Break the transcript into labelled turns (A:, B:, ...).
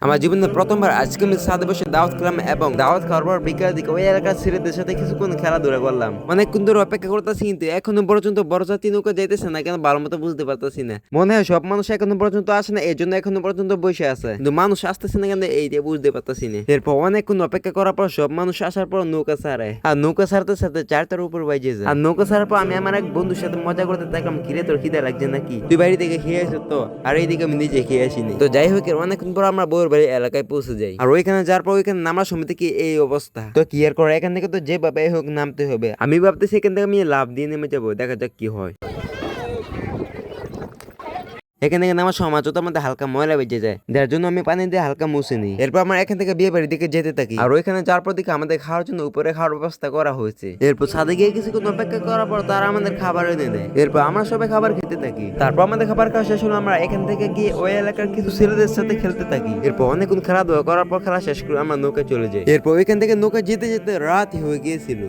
A: আমার জীবনে প্রথমবার আজকে আমি ছাদে বসে দাওয়াত খেলাম এবং দাওয়াত খাওয়ার পর বিকাল দিকে ওই এলাকার ছেলেদের সাথে কিছুক্ষণ খেলাধুলা করলাম। অনেকক্ষণ ধরে অপেক্ষা করতেছি কিন্তু এখনো পর্যন্ত বড় জাতি নৌকা যাইতেছে না কেন ভালো মতো বুঝতে পারতেছি না। মনে হয় সব মানুষ এখনো পর্যন্ত আসে না, এই জন্য এখনো পর্যন্ত বসে আছে, কিন্তু মানুষ আসতেছে না কেন এইটা বুঝতে পারতেছি না। এরপর অনেকক্ষণ অপেক্ষা করার পর সব মানুষ আসার পর নৌকা ছাড়ে, আর নৌকা ছাড়তে ছাড়তে চারটার উপর বাইজে যায়। আর নৌকা ছাড়ার পর আমি আমার এক বন্ধুর সাথে মজা করতে থাকলাম, কিরে তোর খিদে লাগছে নাকি, তুই বাড়ি থেকে খেয়ে আসো তো, আর এইদিকে আমি নিজে খেয়ে আসিনি। তো যাই হোক অনেকক্ষণ পর আমরা বউর বাড়ি এলাকায় পৌঁছে যাই, আর ওইখানে যাওয়ার পর ওইখানে নামার সময় থেকে এই অবস্থা। তো কি আর করা, এখান থেকে তো যেভাবে হোক নামতে হবে। আমি ভাবতেছি এখান থেকে আমি লাভ দিয়ে নেমে যাবো, দেখা যাক কি হয়। এখান থেকে নামার সময় তো আমাদের হালকা ময়লা বেঁচে যায়, যার জন্য আমি পানি দিয়ে হালকা মুছে নিই। এরপর আমরা এখান থেকে বিয়ে বাড়ির দিকে যেতে থাকি, আর ওইখানে যাওয়ার পর দিকে আমাদের খাওয়ার জন্য উপরে খাওয়ার ব্যবস্থা করা হয়েছে। এরপর ছাদে গিয়ে কিছুক্ষণ অপেক্ষা করার পর তারা আমাদের খাবার এনে দেয়। এরপর আমরা সবাই খাবার খেতে থাকি। তারপর আমাদের খাবার খাওয়া শেষ হলো, আমরা এখান থেকে গিয়ে ওই এলাকার কিছু ছেলেদের সাথে খেলতে থাকি। এরপর অনেকক্ষণ খেলাধুলা করার পর খেলা শেষ করে আমরা নৌকা চলে যাই। এরপর ওইখান থেকে নৌকা যেতে যেতে রাত হয়ে গিয়েছিল।